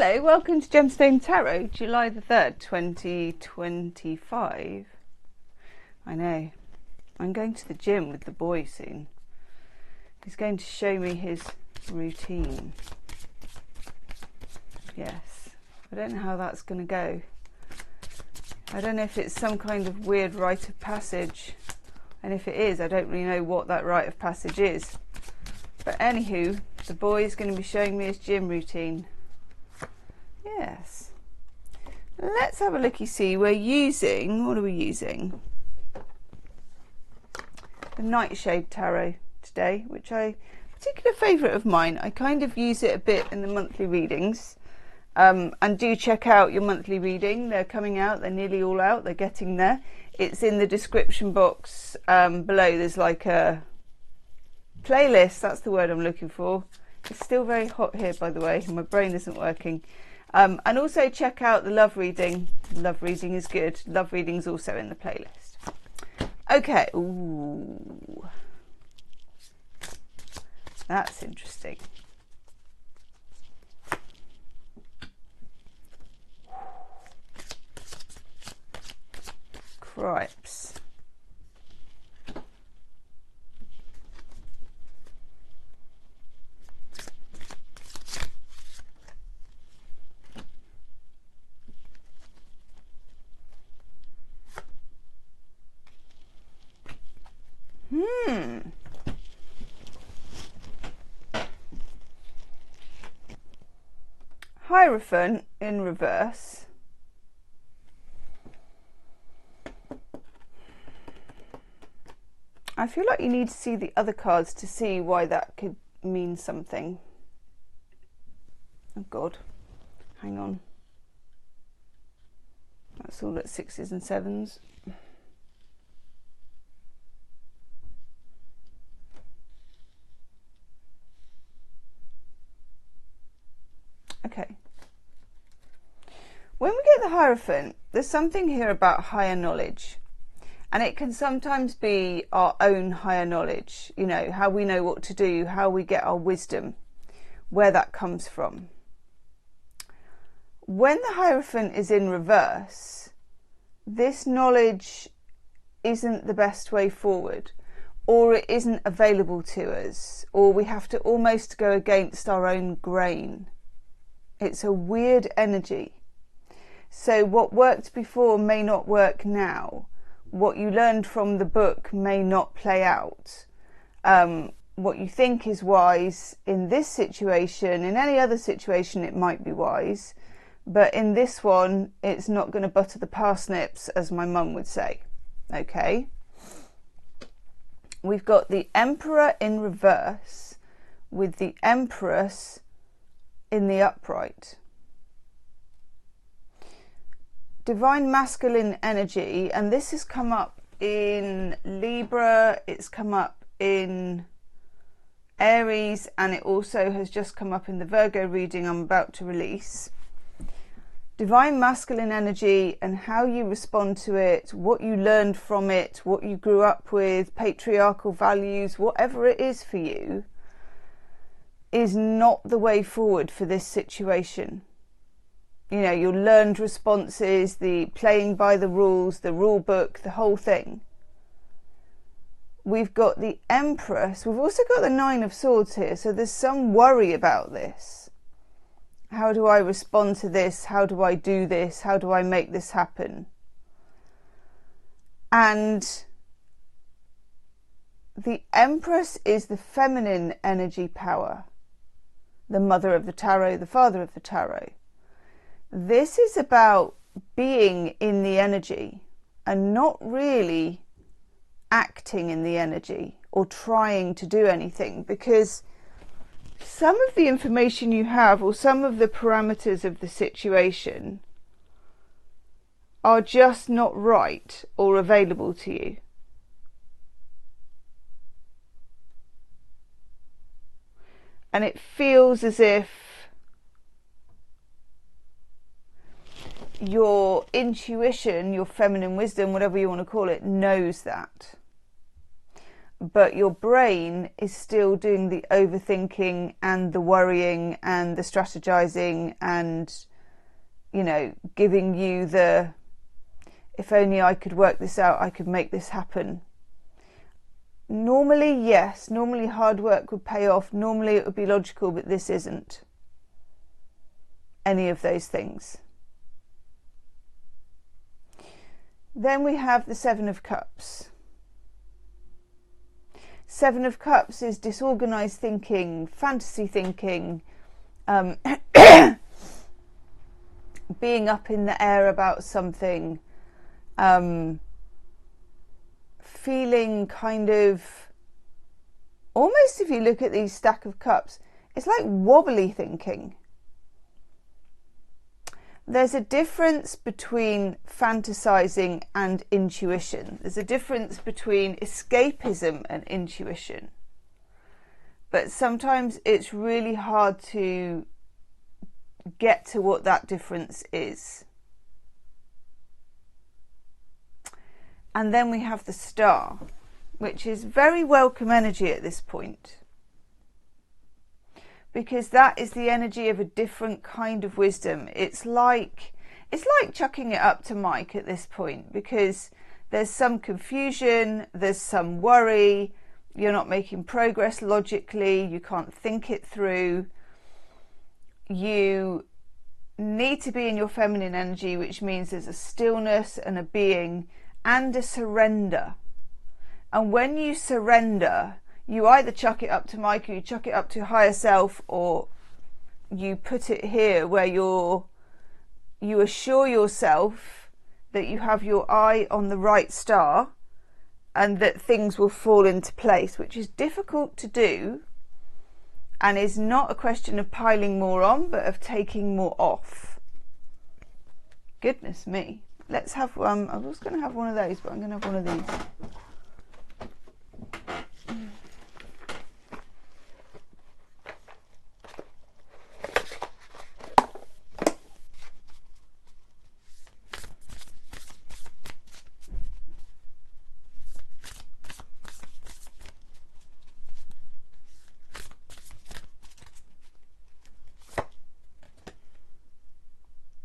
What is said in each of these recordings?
Hello, welcome to Gemstone Tarot, July the 3rd, 2025. I know, I'm going to the gym with the boy soon. He's going to show me his routine. Yes, I don't know how that's going to go. I don't know if it's some kind of weird rite of passage. And if it is, I don't really know what that rite of passage is. But anywho, the boy is going to be showing me his gym routine. Yes. Let's have a looky see. We're using, what are we using? The Nightshade Tarot today, which a particular favourite of mine. I kind of use it a bit in the monthly readings. And do check out your monthly reading. They're coming out. They're nearly all out. They're getting there. It's in the description box below. There's like a playlist. That's the word I'm looking for. It's still very hot here, by the way. My brain isn't working. And also check out the love reading. Love reading is good. Love reading is also in the playlist. Okay. Ooh. That's interesting. Cripes. Hierophant in reverse. I feel like you need to see the other cards to see why that could mean something. Oh God, hang on. That's all at 6s and 7s. Okay. When we get the Hierophant, there's something here about higher knowledge. And it can sometimes be our own higher knowledge, you know, how we know what to do, how we get our wisdom, where that comes from. When the Hierophant is in reverse, this knowledge isn't the best way forward, or it isn't available to us, or we have to almost go against our own grain. It's a weird energy. So what worked before may not work now. What you learned from the book may not play out. What you think is wise in this situation, in any other situation it might be wise, but in this one it's not going to butter the parsnips, as my mum would say. Okay. We've got the Emperor in reverse with the Empress in the upright. Divine masculine energy, and this has come up in Libra, it's come up in Aries, and it also has just come up in the Virgo reading I'm about to release. Divine masculine energy and how you respond to it, what you learned from it, what you grew up with, patriarchal values, whatever it is for you, is not the way forward for this situation. You know, your learned responses, the playing by the rules, the rule book, the whole thing. We've got the Empress. We've also got the Nine of Swords here. So there's some worry about this. How do I respond to this? How do I do this? How do I make this happen? And the Empress is the feminine energy power. The mother of the tarot, the father of the tarot. This is about being in the energy and not really acting in the energy or trying to do anything, because some of the information you have or some of the parameters of the situation are just not right or available to you. And it feels as if your intuition, your feminine wisdom, whatever you want to call it, knows that. but your brain is still doing the overthinking and the worrying and the strategizing and, you know, giving you the, if only I could work this out, I could make this happen. Normally, yes, normally hard work would pay off, normally it would be logical, but this isn't any of those things. Then we have the Seven of Cups. Seven of Cups is disorganized thinking, fantasy thinking, being up in the air about something, feeling kind of, almost if you look at these stack of cups, it's like wobbly thinking. There's a difference between fantasizing and intuition. There's a difference between escapism and intuition. But sometimes it's really hard to get to what that difference is. And then we have the Star, which is very welcome energy at this point, because that is the energy of a different kind of wisdom. It's like chucking it up to Mike at this point, because there's some confusion, there's some worry, you're not making progress logically, you can't think it through. You need to be in your feminine energy, which means there's a stillness and a being and a surrender. And when you surrender, you either chuck it up to Mike, or you chuck it up to higher self, or you put it here where you assure yourself that you have your eye on the right star and that things will fall into place, which is difficult to do and is not a question of piling more on, but of taking more off. Goodness me. Let's have one. I was going to have one of those, but I'm going to have one of these.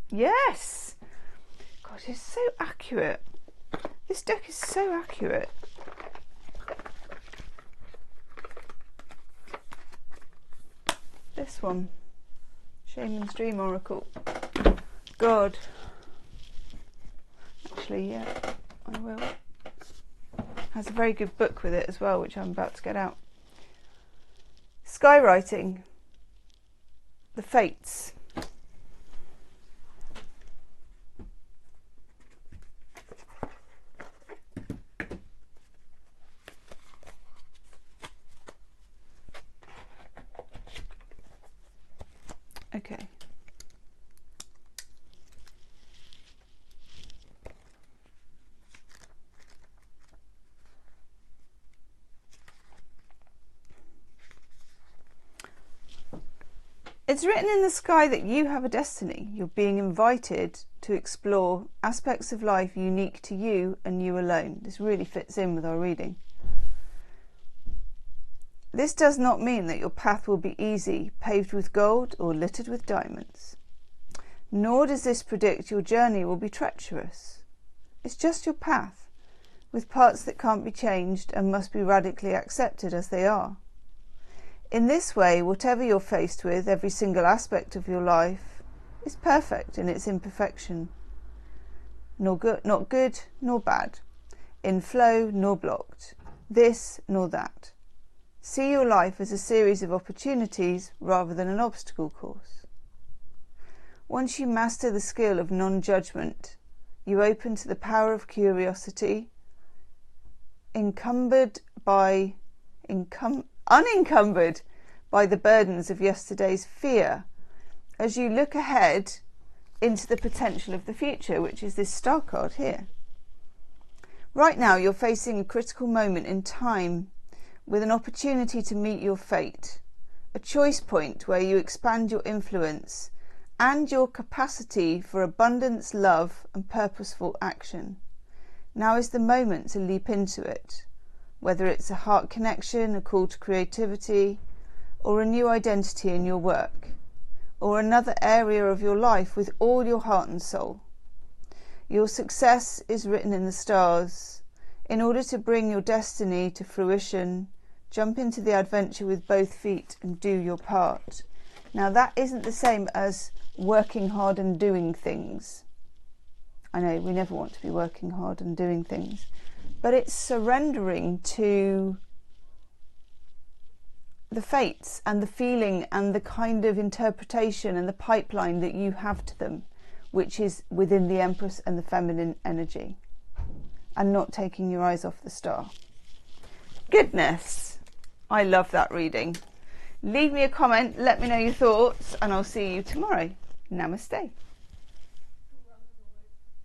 Yes! God, it's so accurate. This deck is so accurate. This one. Shaman's Dream Oracle. God. Actually, yeah, I will. Has a very good book with it as well, which I'm about to get out. Skywriting. The Fates. Okay. It's written in the sky that you have a destiny. You're being invited to explore aspects of life unique to you and you alone. This really fits in with our reading. This does not mean that your path will be easy, paved with gold or littered with diamonds. Nor does this predict your journey will be treacherous. It's just your path, with parts that can't be changed and must be radically accepted as they are. In this way, whatever you're faced with, every single aspect of your life is perfect in its imperfection. Not good nor bad, in flow nor blocked, this nor that. See your life as a series of opportunities rather than an obstacle course. Once you master the skill of non-judgment, you open to the power of curiosity, unencumbered by the burdens of yesterday's fear, as you look ahead into the potential of the future, which is this star card here. Right now, you're facing a critical moment in time with an opportunity to meet your fate, a choice point where you expand your influence and your capacity for abundance, love, and purposeful action. Now is the moment to leap into it. whether it's a heart connection, a call to creativity, or a new identity in your work, or another area of your life with all your heart and soul. Your success is written in the stars. In order to bring your destiny to fruition, jump into the adventure with both feet and do your part. Now that isn't the same as working hard and doing things. I know we never want to be working hard and doing things, but it's surrendering to the fates and the feeling and the kind of interpretation and the pipeline that you have to them, which is within the Empress and the feminine energy, and not taking your eyes off the star. Goodness, I love that reading. Leave me a comment, let me know your thoughts, and I'll see you tomorrow. Namaste.